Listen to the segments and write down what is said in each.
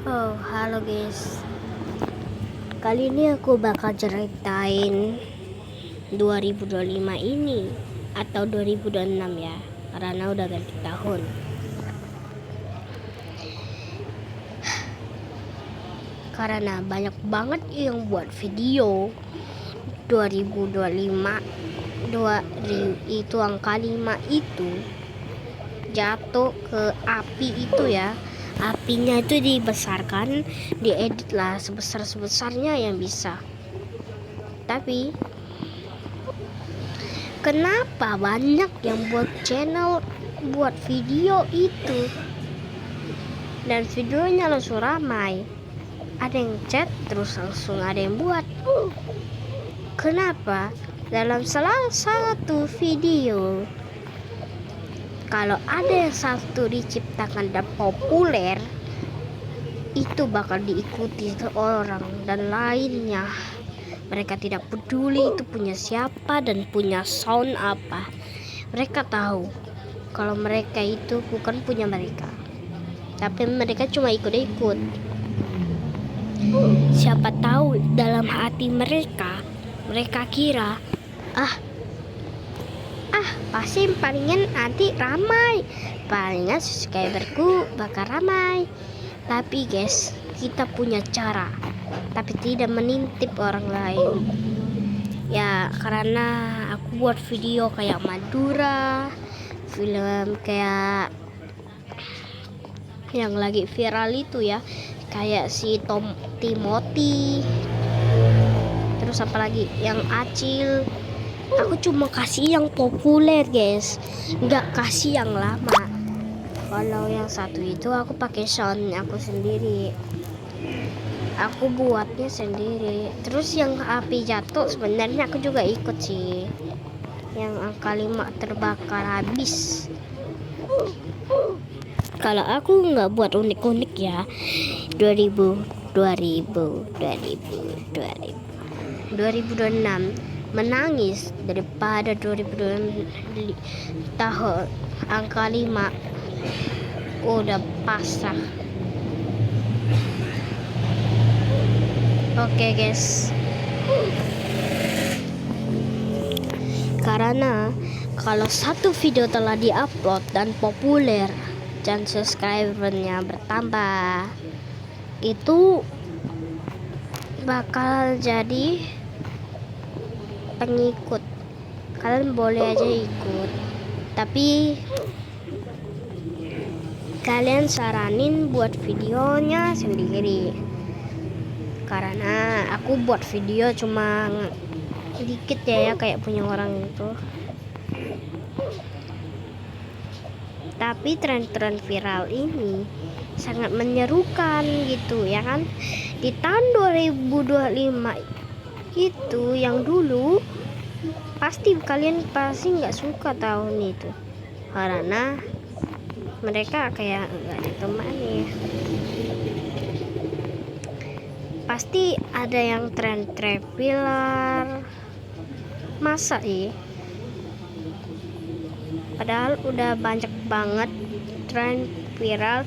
Oh, halo guys. Kali ini aku bakal ceritain 2025 ini atau 2026 ya, karena udah ganti tahun. Karena banyak banget yang buat video 2025 itu angka 5 itu jatuh ke api itu ya. Apinya itu dibesarkan, diedit lah sebesar-sebesarnya yang bisa. Tapi kenapa banyak yang buat channel, buat video itu, dan videonya langsung ramai. Ada yang chat terus langsung ada yang buat. Kenapa? Dalam salah satu video, kalau ada yang satu diciptakan dan populer, itu bakal diikuti orang dan lainnya. Mereka tidak peduli itu punya siapa dan punya sound apa. Mereka tahu kalau mereka itu bukan punya mereka, tapi mereka cuma ikut-ikut. Siapa tahu dalam hati mereka kira pasti palingan nanti ramai, palingan subscriberku bakal ramai. Tapi guys, kita punya cara, tapi tidak menintip orang lain ya. Karena aku buat video kayak Madura, film kayak yang lagi viral itu ya, kayak si Timothy, terus apalagi yang Acil. Aku cuma kasih yang populer guys, nggak kasih yang lama. Kalau yang satu itu aku pakai sound aku sendiri, aku buatnya sendiri. Terus yang api jatuh sebenarnya aku juga ikut sih, yang angka 5 terbakar habis. Kalau aku nggak buat unik-unik ya, 2026 menangis daripada 2020 tahun angka 5 udah pasrah. Oke guys, karena kalau satu video telah diupload dan populer dan subscribernya bertambah, itu bakal jadi pengikut. Kalian boleh aja ikut, tapi kalian saranin buat videonya sendiri. Karena aku buat video cuma dikit ya, kayak punya orang itu. Tapi tren-tren viral ini sangat menyerukan gitu ya kan. Di tahun 2025 itu yang dulu pasti kalian nggak suka tahun itu, karena mereka kayak nggak ditemani. Pasti ada yang tren viral, masa sih? Padahal udah banyak banget tren viral,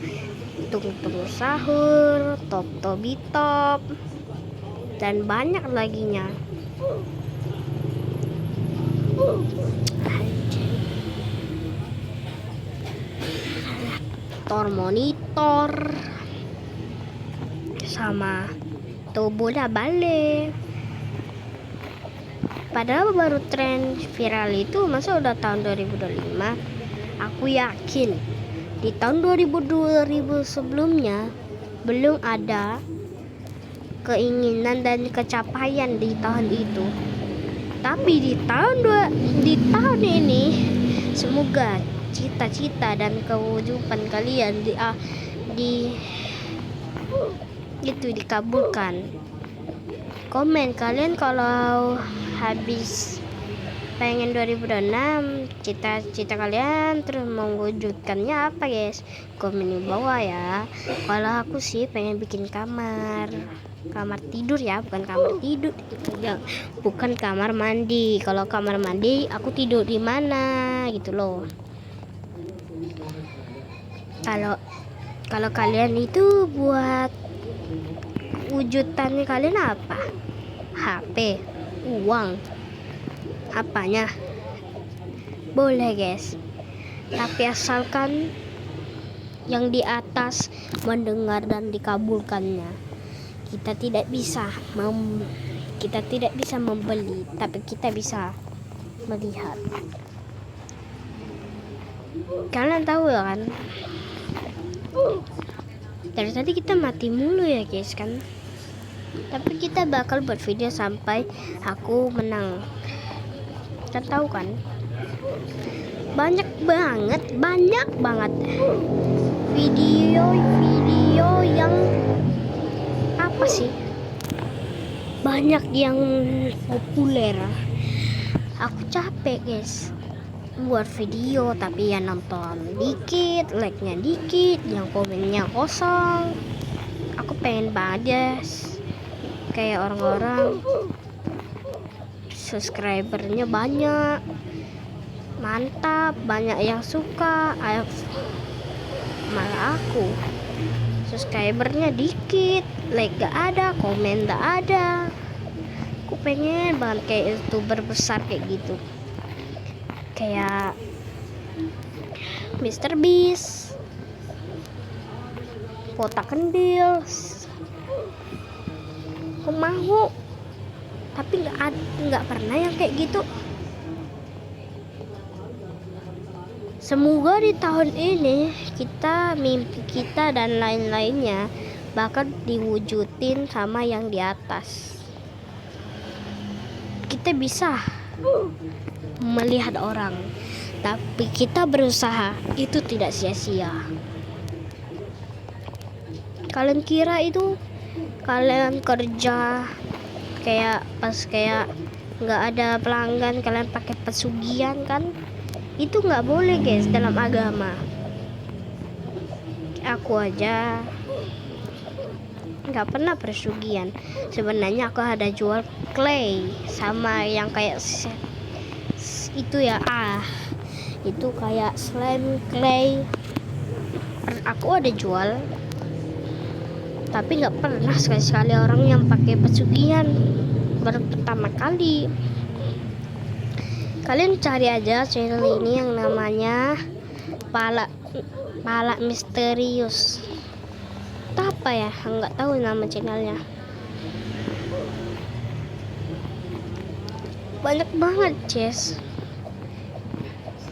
tung-tung sahur, top top, dan banyak laginya. Monitor sama bola balik. Padahal baru tren viral itu masa udah tahun 2025. Aku yakin di tahun 2000 sebelumnya belum ada keinginan dan kecapaian di tahun itu. Tapi di tahun ini semoga cita-cita dan kewujudan kalian dikabulkan. Komen kalian kalau habis pengen 2026, cita-cita kalian terus mewujudkannya apa guys? Komen di bawah ya. Kalau aku sih pengen bikin kamar tidur ya, bukan kamar tidur, bukan kamar mandi. Kalau kamar mandi aku tidur di mana gitu loh. Kalau kalian itu buat wujudannya kalian apa? HP, uang, apanya? Boleh guys, tapi asalkan yang di atas mendengar dan dikabulkannya. Kita tidak bisa membeli, tapi kita bisa melihat. Kalian tahu ya kan? Dari tadi kita mati mulu ya guys kan. Tapi kita bakal buat video sampai aku menang. Kita tahu kan? Banyak banget video yang apa sih? Banyak yang populer. Aku capek guys buat video, tapi yang nonton dikit, like-nya dikit, yang komennya kosong. Aku pengen banget guys kayak orang-orang subscribernya banyak, mantap, banyak yang suka. Malah aku subscribernya dikit, like gak ada, komen gak ada. Aku pengen banget kayak youtuber besar kayak gitu, kayak Mr. Beast, Kota Kendil. Aku mau, tapi nggak pernah yang kayak gitu. Semoga di tahun ini mimpi kita dan lain-lainnya bakal diwujudin sama yang di atas. Kita bisa melihat orang, tapi kita berusaha, itu tidak sia-sia. Kalian kira itu kalian kerja kayak nggak ada pelanggan, kalian pakai pesugihan kan? Itu nggak boleh guys dalam agama. Aku aja nggak pernah pesugihan. Sebenarnya aku ada jual clay sama yang kayak itu ya, itu kayak slime clay. Aku ada jual, tapi nggak pernah sekali-sekali orang yang pakai pesugihan. Baru pertama kali. Kalian cari aja channel ini yang namanya Pala Misterius. Itu apa ya? Nggak tahu nama channelnya. Banyak banget Jess.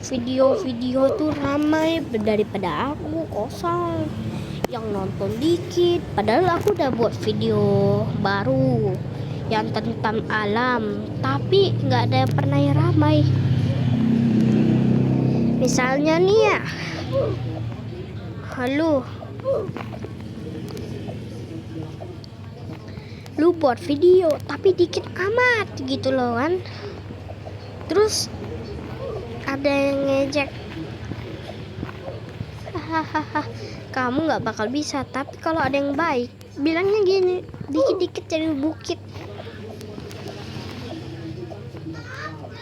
Video-video tuh ramai daripada aku kosong, yang nonton dikit. Padahal aku udah buat video baru yang tentang alam, tapi nggak ada yang pernah yang ramai. Misalnya nih ya, halo, lu buat video tapi dikit amat gitu loh kan. Terus ada yang ngejek, hahaha, kamu nggak bakal bisa. Tapi kalau ada yang baik bilangnya gini, dikit-dikit jadi bukit.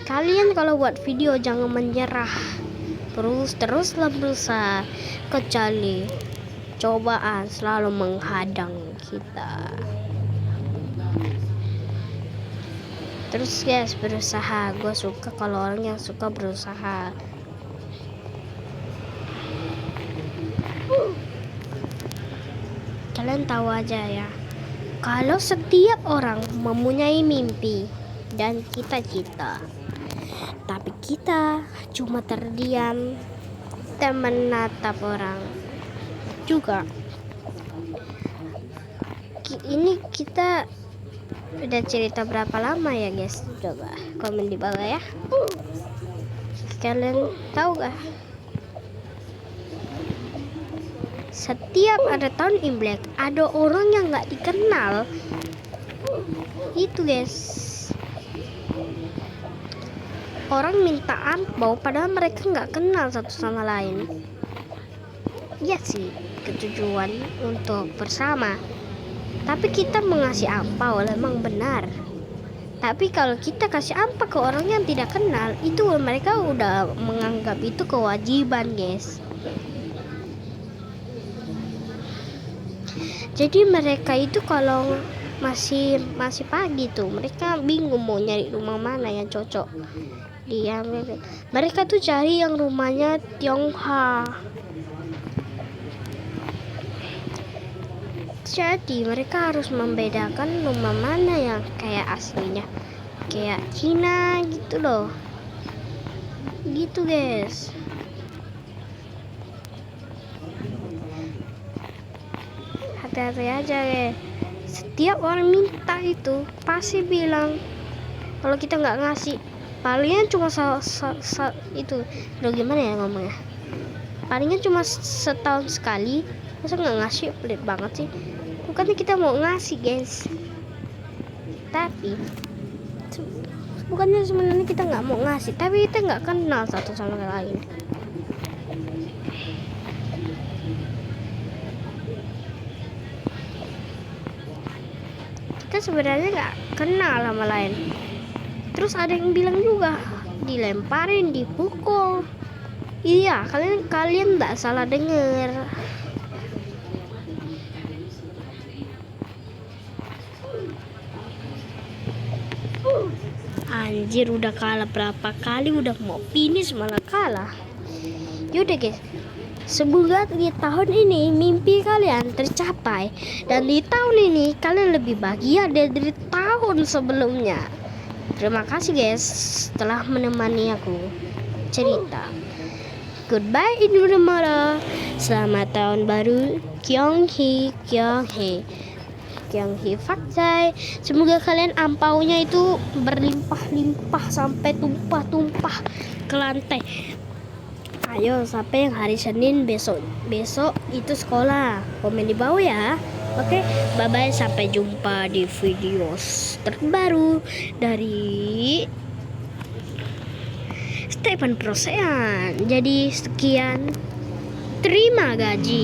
Kalian kalau buat video jangan menyerah, teruslah berusaha, kecuali cobaan selalu menghadang kita. Terus guys, berusaha. Gue suka kalau orang yang suka berusaha. Kalian tahu aja ya, kalau setiap orang mempunyai mimpi dan cita-cita, tapi kita cuma terdiam dan menatap orang juga. Ini kita udah cerita berapa lama ya guys? Coba komen di bawah ya. Kalian tahu gak? Setiap ada tahun Imlek ada orang yang nggak dikenal. Itu guys, orang minta angpau padahal mereka nggak kenal satu sama lain. Ya sih, ketujuan untuk bersama. Tapi kita mengasih angpau memang benar. Tapi kalau kita kasih angpau ke orang yang tidak kenal, itu mereka udah menganggap itu kewajiban guys. Jadi mereka itu kalau masih pagi tuh mereka bingung mau nyari rumah mana yang cocok. Mereka tuh cari yang rumahnya Tionghoa. Jadi mereka harus membedakan rumah mana yang kayak aslinya, kayak Cina gitu loh. Gitu guys. Hati-hati aja guys. Setiap orang minta itu pasti bilang kalau kita nggak ngasih, palingnya cuma itu. Loh gimana ya ngomongnya? Palingnya cuma setahun sekali. Masa nggak ngasih? Pelit banget sih. Bukannya kita mau ngasih guys, tapi bukannya sebenarnya kita nggak mau ngasih, tapi kita nggak kenal satu sama lain. Kita sebenarnya nggak kenal sama lain. Terus ada yang bilang juga dilemparin, dipukul. Iya, kalian nggak salah dengar. Anjir, udah kalah berapa kali, udah mau finish malah kalah. Yaudah guys, semoga di tahun ini mimpi kalian tercapai, dan di tahun ini kalian lebih bahagia dari tahun sebelumnya. Terima kasih guys telah menemani aku cerita. Goodbye Indonesia. Selamat tahun baru Kyonghi Fakjai. Semoga kalian ampaunya itu berlimpah-limpah sampai tumpah-tumpah ke lantai. Ayo, sampai yang hari Senin besok itu sekolah. Komen di bawah ya. Oke, bye bye, sampai jumpa di video terbaru dari Stephen Prosean. Jadi sekian, terima gaji.